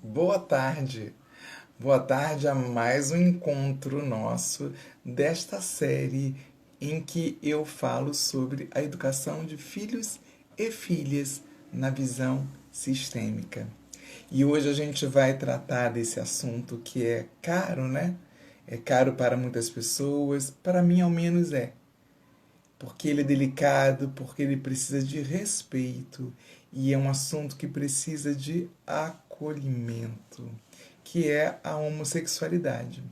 Boa tarde. Boa tarde a mais um encontro nosso desta série em que eu falo sobre a educação de filhos e filhas na visão sistêmica. E hoje a gente vai tratar desse assunto que é caro, né? É caro para muitas pessoas, para mim ao menos é, porque ele é delicado, porque ele precisa de respeito e é um assunto que precisa de acolhimento, que é a homossexualidade.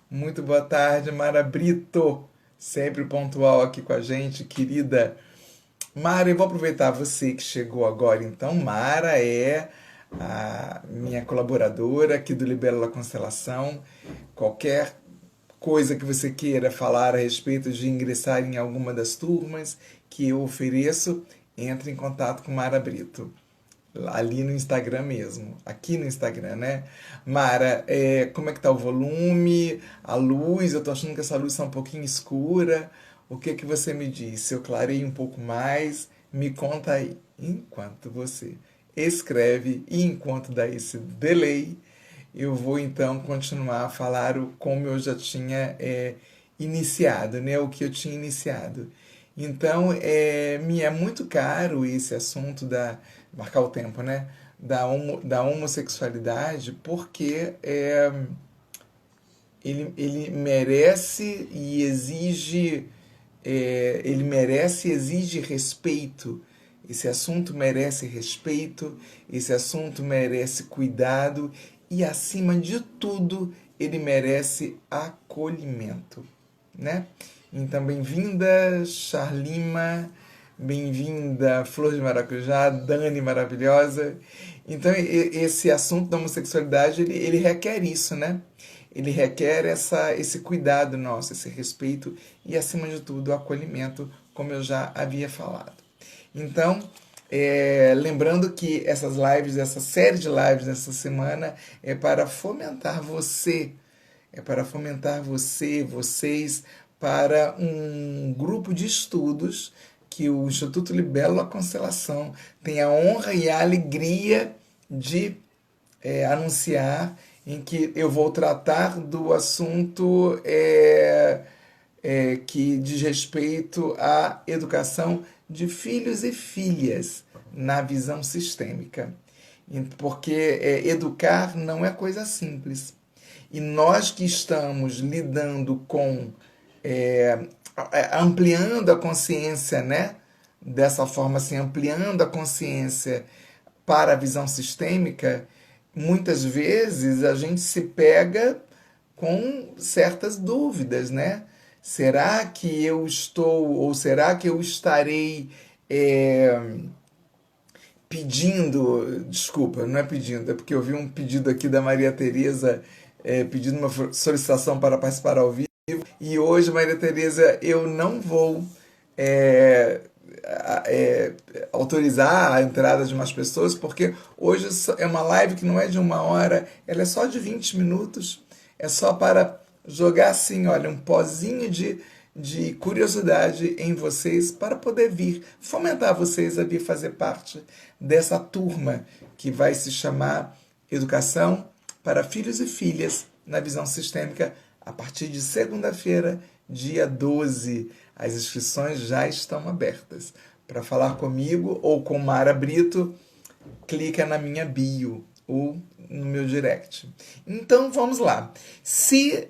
Muito boa tarde, Mara Brito, sempre pontual aqui com a gente, querida. Mara, eu vou aproveitar você que chegou agora, então. Mara é a minha colaboradora aqui do Libélula Constelação. Qualquer coisa que você queira falar a respeito de ingressar em alguma das turmas que eu ofereço, entre em contato com Mara Brito. Ali no Instagram mesmo, aqui no Instagram, né? Mara, como é que tá o volume, a luz? Eu tô achando que essa luz está um pouquinho escura. O que que você me diz? Se eu clarei um pouco mais, me conta aí. Enquanto você escreve e enquanto dá esse delay, eu vou então continuar a falar como eu já tinha iniciado, né? O que eu tinha iniciado. Então, me é muito caro esse assunto da marcar o tempo, né? Da homossexualidade, porque ele merece e exige ele merece e exige respeito. Esse assunto merece respeito, esse assunto merece cuidado e, acima de tudo, ele merece acolhimento, né? Então, bem-vinda, Charlima, bem-vinda, Flor de Maracujá, Dani maravilhosa. Então, esse assunto da homossexualidade, ele requer isso, né? Ele requer esse cuidado nosso, esse respeito e, acima de tudo, o acolhimento, como eu já havia falado. Então, lembrando que essas lives, essa série de lives dessa semana é para fomentar você, vocês, para um grupo de estudos que o Instituto Libélula Constelação tem a honra e a alegria de anunciar, em que eu vou tratar do assunto que diz respeito à educação de filhos e filhas na visão sistêmica. Porque educar não é coisa simples. E nós que estamos lidando com é, ampliando a consciência, né? Dessa forma, assim, ampliando a consciência para a visão sistêmica, muitas vezes a gente se pega com certas dúvidas, né? Será que eu estou, ou será que eu estarei pedindo, desculpa, não é pedindo, é porque eu vi um pedido aqui da Maria Tereza pedindo uma solicitação para participar ao vivo, e hoje, Maria Tereza, eu não vou é, é, autorizar a entrada de umas pessoas, porque hoje é uma live que não é de 1 hora, ela é só de 20 minutos, é só para jogar assim, olha, um pozinho de curiosidade em vocês para poder vir, fomentar vocês a vir fazer parte dessa turma que vai se chamar Educação para Filhos e Filhas na Visão Sistêmica a partir de segunda-feira, dia 12. As inscrições já estão abertas. Para falar comigo ou com Mara Brito, clica na minha bio ou no meu direct. Então vamos lá. Se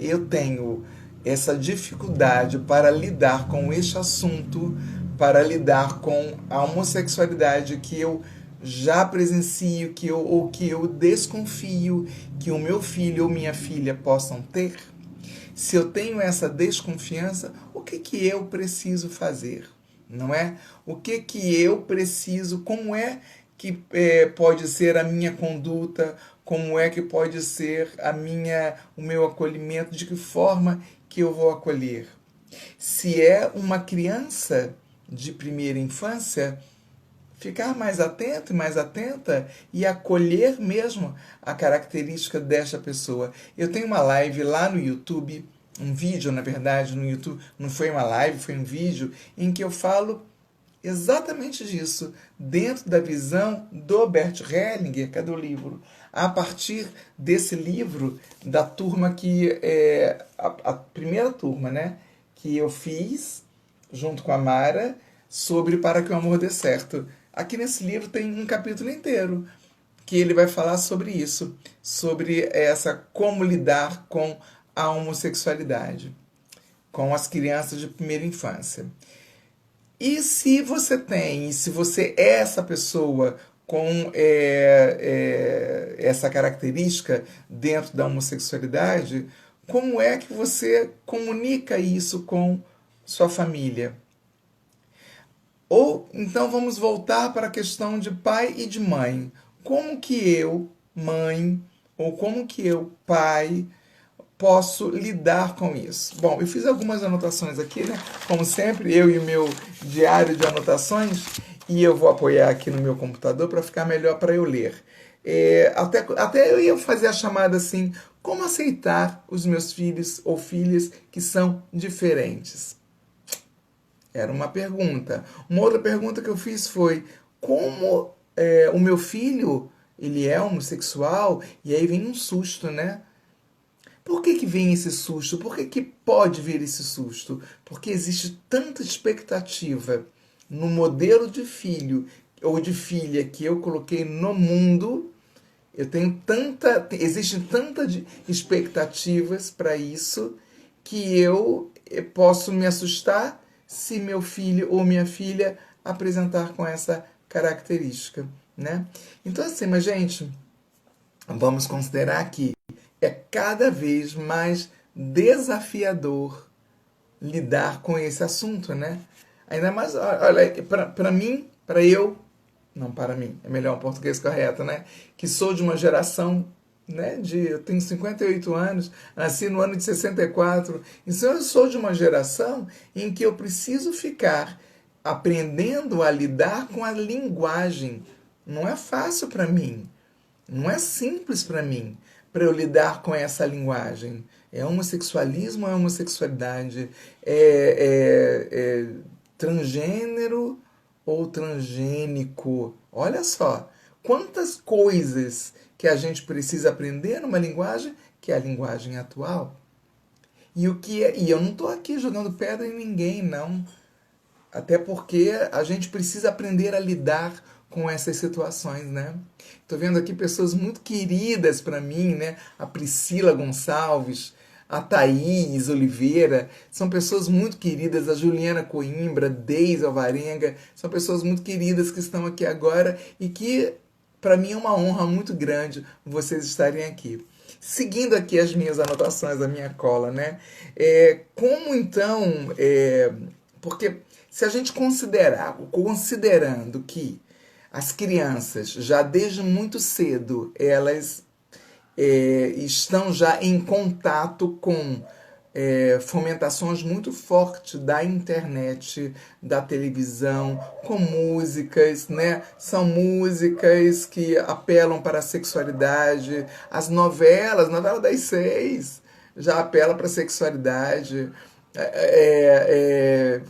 eu tenho essa dificuldade para lidar com este assunto, para lidar com a homossexualidade que eu já presencio, ou que eu desconfio que o meu filho ou minha filha possam ter, se eu tenho essa desconfiança, o que que eu preciso fazer? Não é? O que que eu preciso, como é que pode ser a minha conduta, como é que pode ser o meu acolhimento, de que forma que eu vou acolher? Se é uma criança de primeira infância, ficar mais atento e mais atenta e acolher mesmo a característica desta pessoa. Eu tenho uma live lá no YouTube, um vídeo, na verdade, no YouTube, não foi uma live, foi um vídeo, em que eu falo exatamente disso, dentro da visão do Bert Hellinger. Cadê o livro? A partir desse livro, da turma que é a primeira turma, né, que eu fiz junto com a Mara sobre Para que o Amor Dê Certo. Aqui nesse livro tem um capítulo inteiro que ele vai falar sobre isso, sobre essa como lidar com a homossexualidade, com as crianças de primeira infância. E se você tem, se você é essa pessoa com essa característica dentro da homossexualidade, como é que você comunica isso com sua família? Ou então vamos voltar para a questão de pai e de mãe. Como que eu, mãe, ou como que eu, pai, posso lidar com isso? Bom, eu fiz algumas anotações aqui, né? Como sempre, eu e o meu diário de anotações, e eu vou apoiar aqui no meu computador para ficar melhor para eu ler. Até eu ia fazer a chamada assim, como aceitar os meus filhos ou filhas que são diferentes? Era uma pergunta. Uma outra pergunta que eu fiz foi, como o meu filho, ele é homossexual? E aí vem um susto, né? Por que que vem esse susto? Por que que pode vir esse susto? Porque existe tanta expectativa no modelo de filho ou de filha que eu coloquei no mundo. Eu tenho existem tantas expectativas para isso que eu posso me assustar se meu filho ou minha filha apresentar com essa característica, né? Então assim, mas gente, vamos considerar que é cada vez mais desafiador lidar com esse assunto, né? Ainda mais, olha, para mim, não para mim, é melhor um português correto, né? Que sou de uma geração, né? Eu tenho 58 anos, nasci no ano de 64, então eu sou de uma geração em que eu preciso ficar aprendendo a lidar com a linguagem. Não é fácil para mim. Não é simples para mim, para eu lidar com essa linguagem. É homossexualismo ou é homossexualidade? É transgênero ou transgênico? Olha só, quantas coisas que a gente precisa aprender numa linguagem que é a linguagem atual. E eu não estou aqui jogando pedra em ninguém, não. Até porque a gente precisa aprender a lidar com essas situações, né? Tô vendo aqui pessoas muito queridas para mim, né? A Priscila Gonçalves, a Thaís Oliveira, são pessoas muito queridas, a Juliana Coimbra, Deise Alvarenga, são pessoas muito queridas que estão aqui agora e que para mim é uma honra muito grande vocês estarem aqui. Seguindo aqui as minhas anotações, a minha cola, né? Como então, porque se a gente considerando que as crianças, já desde muito cedo, elas estão já em contato com fomentações muito fortes da internet, da televisão, com músicas, né? São músicas que apelam para a sexualidade, as novelas, novela das 6, já apela para a sexualidade,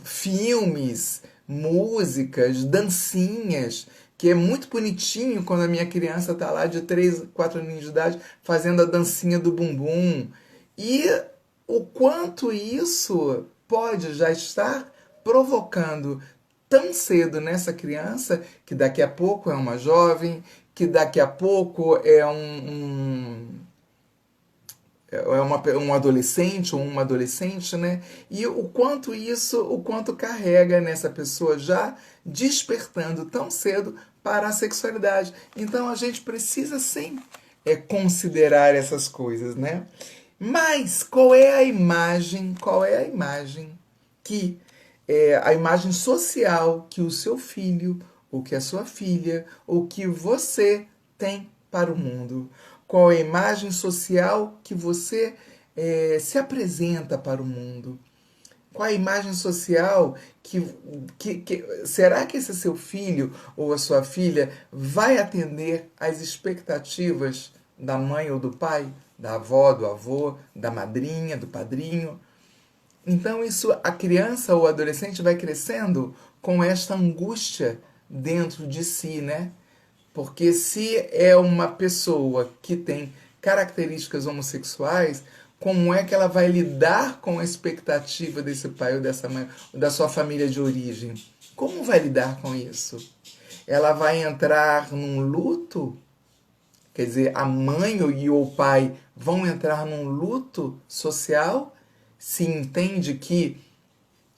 filmes, músicas, dancinhas, que é muito bonitinho quando a minha criança está lá de 3, 4 aninhos de idade fazendo a dancinha do bumbum. E o quanto isso pode já estar provocando tão cedo nessa criança, que daqui a pouco é uma jovem, que daqui a pouco é um adolescente ou uma adolescente, né? E o quanto carrega nessa pessoa já despertando tão cedo para a sexualidade. Então a gente precisa sim considerar essas coisas, né? Mas qual é a imagem? Qual é a imagem que a imagem social que o seu filho, ou que a sua filha, ou que você tem para o mundo? Qual é a imagem social que você se apresenta para o mundo? Qual é a imagem social será que esse seu filho ou a sua filha vai atender às expectativas da mãe ou do pai, da avó, do avô, da madrinha, do padrinho? Então isso, a criança ou o adolescente vai crescendo com esta angústia dentro de si, né? Porque se é uma pessoa que tem características homossexuais, como é que ela vai lidar com a expectativa desse pai ou dessa mãe, ou da sua família de origem? Como vai lidar com isso? Ela vai entrar num luto? Quer dizer, a mãe e o pai vão entrar num luto social se entende que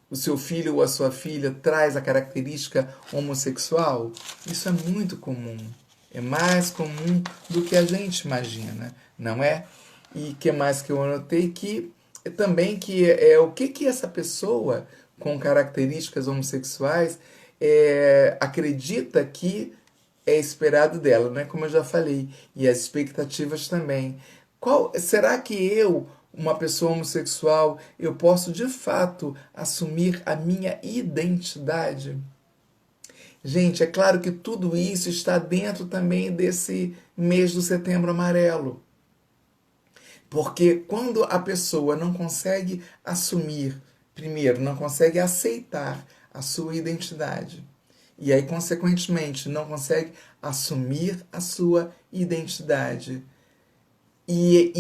o seu filho ou a sua filha traz a característica homossexual? Isso é muito comum. É mais comum do que a gente imagina, não é? E que mais que eu anotei que também que é o que essa pessoa com características homossexuais acredita que é esperado dela, né? Como eu já falei, e as expectativas também. Será que eu, uma pessoa homossexual, eu posso de fato assumir a minha identidade? Gente, é claro que tudo isso está dentro também desse mês do Setembro Amarelo. Porque quando a pessoa não consegue assumir, primeiro, não consegue aceitar a sua identidade, e aí, consequentemente, não consegue assumir a sua identidade. E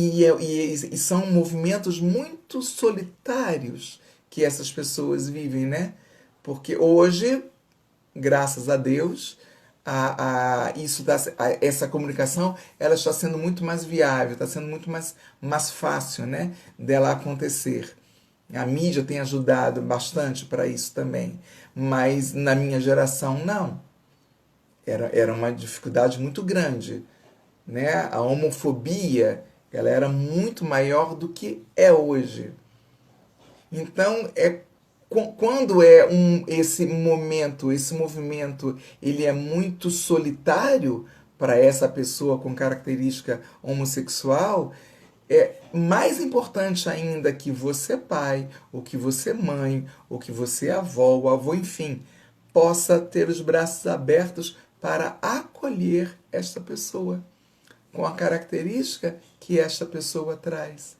são movimentos muito solitários que essas pessoas vivem, né? Porque hoje, graças a Deus, essa comunicação ela está sendo muito mais viável, está sendo muito mais fácil, né, dela acontecer. A mídia tem ajudado bastante para isso também, mas na minha geração não. Era uma dificuldade muito grande, né? A homofobia ela era muito maior do que é hoje. Então, quando esse movimento, ele é muito solitário para essa pessoa com característica homossexual, é mais importante ainda que você pai, ou que você mãe, ou que você avó, ou avô, enfim, possa ter os braços abertos para acolher esta pessoa com a característica que esta pessoa traz,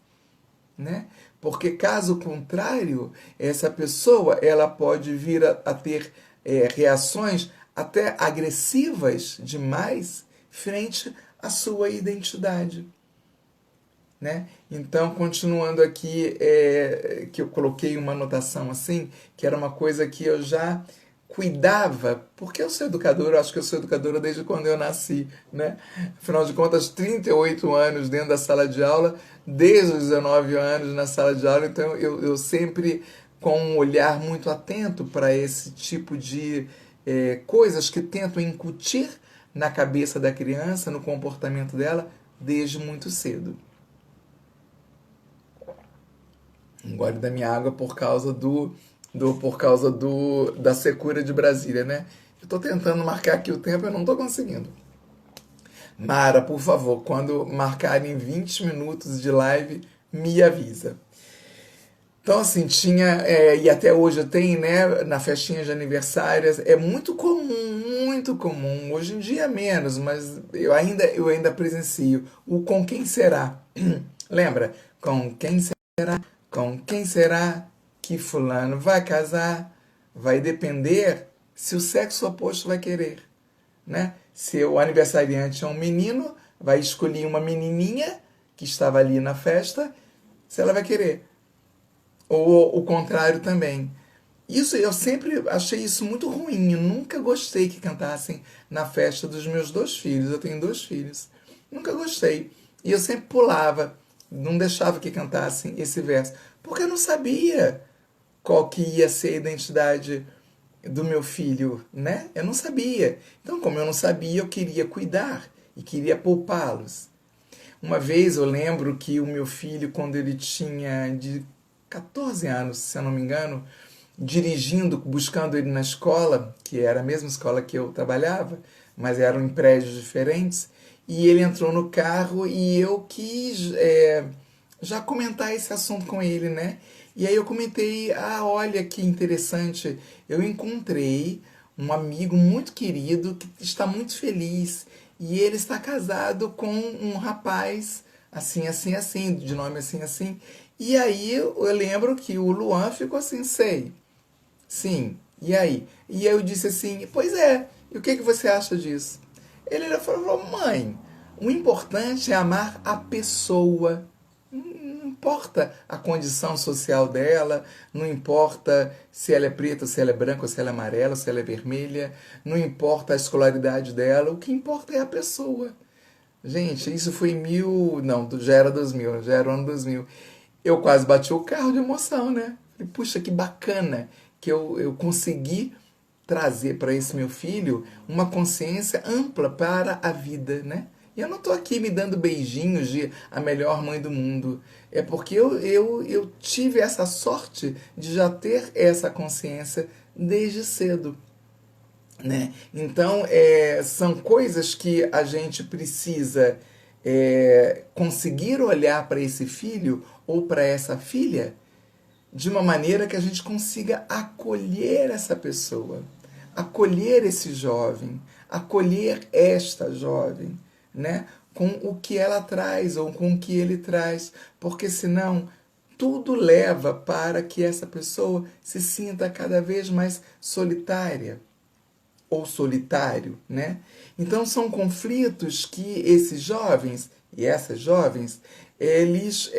né? Porque caso contrário, essa pessoa ela pode vir a ter reações até agressivas demais frente à sua identidade, né? Então, continuando aqui, que eu coloquei uma anotação assim, que era uma coisa que eu já cuidava, porque eu sou educadora, eu acho que eu sou educadora desde quando eu nasci, né? Afinal de contas, 38 anos dentro da sala de aula, desde os 19 anos na sala de aula, então eu sempre com um olhar muito atento para esse tipo de coisas que tentam incutir na cabeça da criança, no comportamento dela, desde muito cedo. Um gole da minha água por causa da secura de Brasília, né? Eu estou tentando marcar aqui o tempo, eu não estou conseguindo. Mara, por favor, quando marcarem 20 minutos de live, me avisa. Então, assim, e até hoje tem, né, na festinha de aniversários, é muito comum, muito comum. Hoje em dia é menos, mas eu ainda presencio o com quem será. Lembra? Com quem será? Com quem será que fulano vai casar? Vai depender se o sexo oposto vai querer, né? Se o aniversariante é um menino, vai escolher uma menininha que estava ali na festa, se ela vai querer. Ou o contrário também. Isso eu sempre achei isso muito ruim. Eu nunca gostei que cantassem na festa dos meus 2 filhos. Eu tenho 2 filhos. Nunca gostei. E eu sempre pulava, não deixava que cantassem esse verso, porque eu não sabia qual que ia ser a identidade do meu filho, né? Eu não sabia. Então, como eu não sabia, eu queria cuidar e queria poupá-los. Uma vez eu lembro que o meu filho, quando ele tinha de 14 anos, se eu não me engano, dirigindo, buscando ele na escola, que era a mesma escola que eu trabalhava, mas eram em prédios diferentes, e ele entrou no carro e eu quis já comentar esse assunto com ele, né? E aí eu comentei, olha que interessante, eu encontrei um amigo muito querido que está muito feliz e ele está casado com um rapaz assim, assim, assim, de nome assim, assim. E aí eu lembro que o Luan ficou assim, sei. Sim, E aí? E eu disse assim, pois é, e o que você acha disso? Ele falou, mãe, o importante é amar a pessoa. Não importa a condição social dela, não importa se ela é preta, se ela é branca, se ela é amarela, se ela é vermelha, não importa a escolaridade dela, o que importa é a pessoa. Gente, isso foi em mil. Não, já era 2000, já era o ano 2000. Eu quase bati o carro de emoção, né? Falei, puxa, que bacana que eu consegui trazer para esse meu filho uma consciência ampla para a vida, né? E eu não estou aqui me dando beijinhos de a melhor mãe do mundo. É porque eu tive essa sorte de já ter essa consciência desde cedo, né? Então, são coisas que a gente precisa conseguir olhar para esse filho ou para essa filha de uma maneira que a gente consiga acolher essa pessoa, acolher esse jovem, acolher esta jovem, né? Com o que ela traz ou com o que ele traz, porque senão tudo leva para que essa pessoa se sinta cada vez mais solitária ou solitário, né? Então são conflitos que esses jovens e essas jovens eles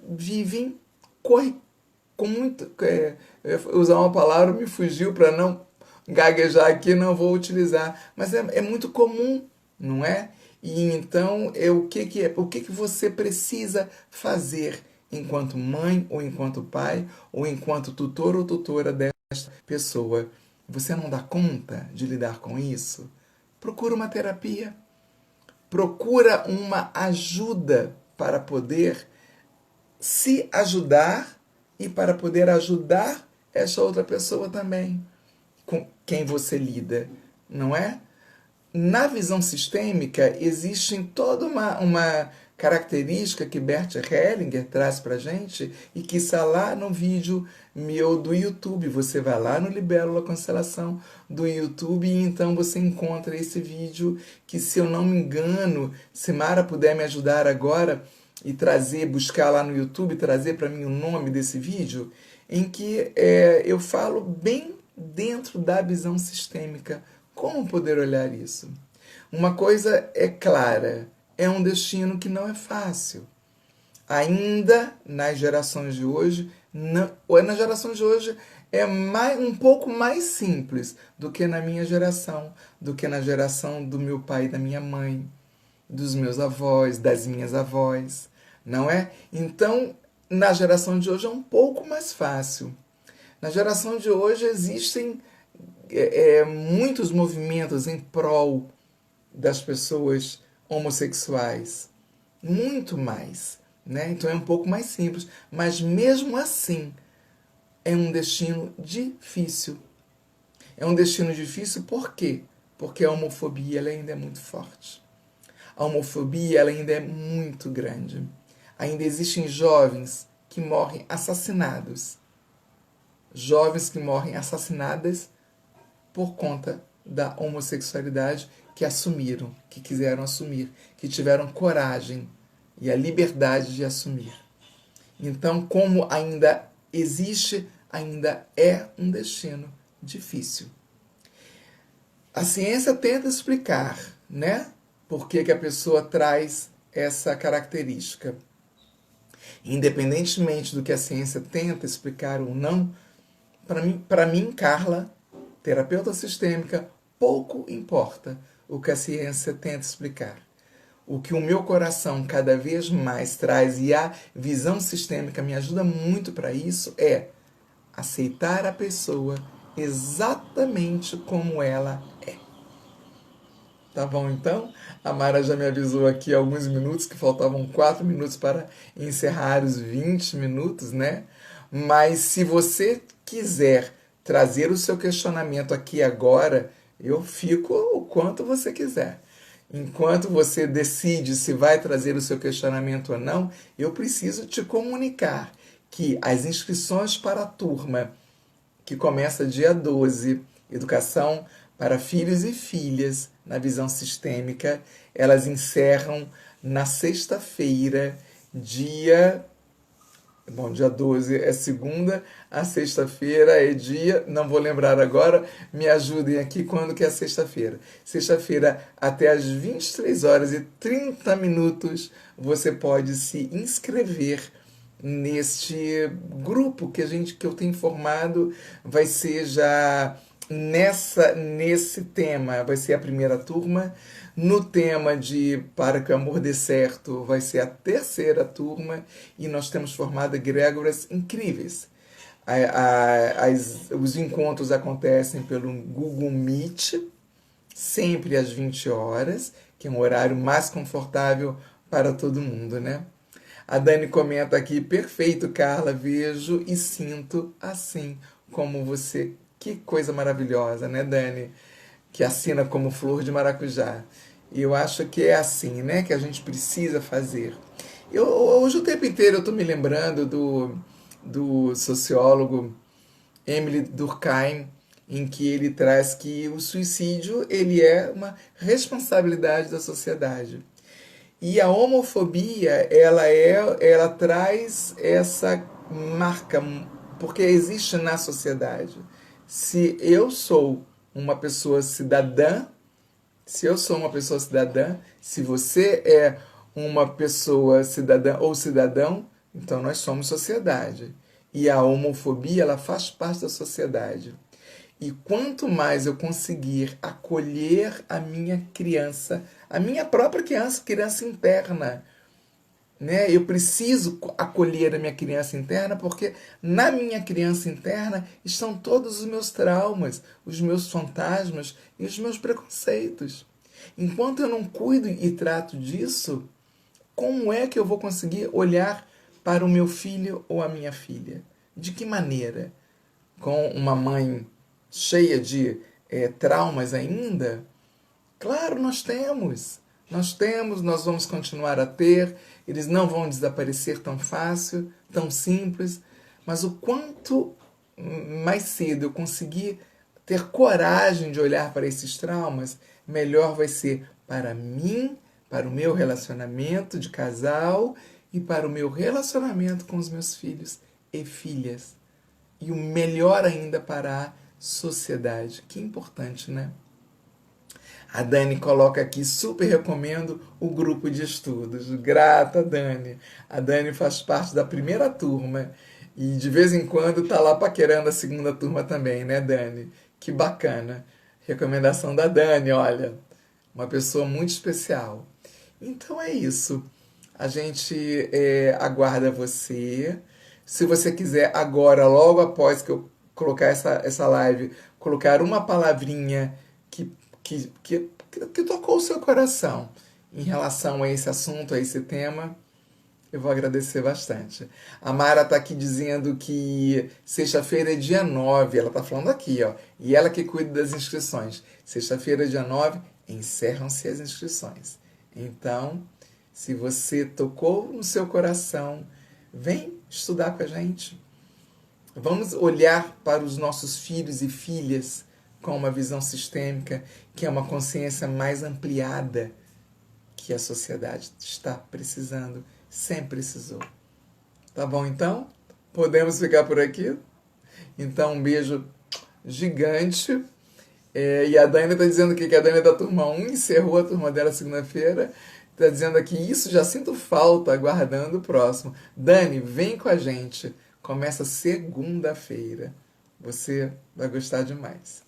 vivem com muito eu ia usar uma palavra me fugiu para não gaguejar aqui, não vou utilizar, mas é muito comum, não é? E então o que você precisa fazer enquanto mãe ou enquanto pai ou enquanto tutor ou tutora desta pessoa? Você não dá conta de lidar com isso? Procura uma terapia. Procura uma ajuda para poder se ajudar e para poder ajudar essa outra pessoa também com quem você lida, não é? Na visão sistêmica, existe toda uma característica que Bert Hellinger traz para a gente e que está lá no vídeo meu do YouTube. Você vai lá no Libélula Constelação do YouTube e então você encontra esse vídeo que, se eu não me engano, se Mara puder me ajudar agora e trazer, buscar lá no YouTube, trazer para mim o nome desse vídeo, em que eu falo bem dentro da visão sistêmica como poder olhar isso? Uma coisa é clara, é um destino que não é fácil. Ainda nas gerações de hoje, não, ou nas gerações de hoje é um pouco mais simples do que na minha geração, do que na geração do meu pai e da minha mãe, dos meus avós, das minhas avós, não é? Então, na geração de hoje é um pouco mais fácil. Na geração de hoje existem muitos movimentos em prol das pessoas homossexuais. Muito mais. Né? Então é um pouco mais simples. Mas mesmo assim, é um destino difícil. É um destino difícil por quê? Porque a homofobia ela ainda é muito forte. A homofobia ela ainda é muito grande. Ainda existem jovens que morrem assassinados. Jovens que morrem assassinadas por conta da homossexualidade que assumiram, que quiseram assumir, que tiveram coragem e a liberdade de assumir. Então, como ainda existe, ainda é um destino difícil. A ciência tenta explicar, né, por que a pessoa traz essa característica. Independentemente do que a ciência tenta explicar ou não, para mim, Carla, terapeuta sistêmica, pouco importa o que a ciência tenta explicar. O que o meu coração cada vez mais traz e a visão sistêmica me ajuda muito para isso é aceitar a pessoa exatamente como ela é. Tá bom, então? A Mara já me avisou aqui há alguns minutos que faltavam 4 minutos para encerrar os 20 minutos, né? Mas se você quiser trazer o seu questionamento aqui agora, eu fico o quanto você quiser. Enquanto você decide se vai trazer o seu questionamento ou não, eu preciso te comunicar que as inscrições para a turma, que começa dia 12, Educação para Filhos e Filhas na Visão Sistêmica, elas encerram na sexta-feira, dia Bom, dia 12 é segunda, a sexta-feira é dia, não vou lembrar agora, me ajudem aqui quando que é sexta-feira. Sexta-feira, até às 23h30, você pode se inscrever neste grupo que eu tenho formado, vai ser já nesse tema, vai ser a primeira turma. No tema de Para que o Amor Dê Certo, vai ser a terceira turma. E nós temos formado egrégoras incríveis. Os encontros acontecem pelo Google Meet, sempre às 20 horas, que é um horário mais confortável para todo mundo, né? A Dani comenta aqui, perfeito, Carla, vejo e sinto assim como você. Que coisa maravilhosa, né, Dani? Que assina como flor de maracujá. E eu acho que é assim, né, que a gente precisa fazer. Hoje o tempo inteiro eu estou me lembrando do sociólogo Emile Durkheim, em que ele traz que o suicídio ele é uma responsabilidade da sociedade. E a homofobia, ela traz essa marca, porque existe na sociedade. Se eu sou uma pessoa cidadã, se eu sou uma pessoa cidadã, se você é uma pessoa cidadã ou cidadão, então nós somos sociedade. E a homofobia, ela faz parte da sociedade. E quanto mais eu conseguir acolher a minha criança, a minha própria criança, criança interna, né? Eu preciso acolher a minha criança interna porque na minha criança interna estão todos os meus traumas, os meus fantasmas e os meus preconceitos. Enquanto eu não cuido e trato disso, como é que eu vou conseguir olhar para o meu filho ou a minha filha? De que maneira? Com uma mãe cheia de traumas ainda? Claro, nós temos. Nós temos, nós vamos continuar a ter. Eles não vão desaparecer tão fácil, tão simples. Mas o quanto mais cedo eu conseguir ter coragem de olhar para esses traumas, melhor vai ser para mim, para o meu relacionamento de casal e para o meu relacionamento com os meus filhos e filhas. E o melhor ainda para a sociedade. Que importante, né? A Dani coloca aqui, super recomendo o grupo de estudos. Grata, Dani. A Dani faz parte da primeira turma e de vez em quando tá lá paquerando a segunda turma também, né, Dani? Que bacana. Recomendação da Dani, olha. Uma pessoa muito especial. Então é isso. A gente aguarda você. Se você quiser agora, logo após que eu colocar essa live, colocar uma palavrinha que tocou o seu coração em relação a esse assunto, a esse tema, eu vou agradecer bastante. A Mara está aqui dizendo que sexta-feira é dia 9, ela está falando aqui, ó, e ela que cuida das inscrições. Sexta-feira, dia 9, encerram-se as inscrições. Então, se você tocou no seu coração, vem estudar com a gente. Vamos olhar para os nossos filhos e filhas com uma visão sistêmica, que é uma consciência mais ampliada que a sociedade está precisando, sempre precisou. Tá bom, então? Podemos ficar por aqui? Então, um beijo gigante. E a Dani está dizendo aqui que a Dani é da turma 1, encerrou a turma dela segunda-feira. Está dizendo aqui, isso já sinto falta, aguardando o próximo. Dani, vem com a gente. Começa segunda-feira. Você vai gostar demais.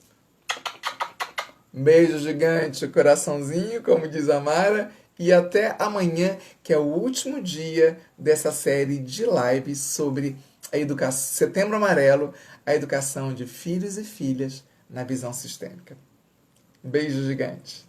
Beijo gigante, coraçãozinho, como diz a Mara. E até amanhã, que é o último dia dessa série de lives sobre a educação, Setembro Amarelo, a educação de filhos e filhas na visão sistêmica. Beijo gigante.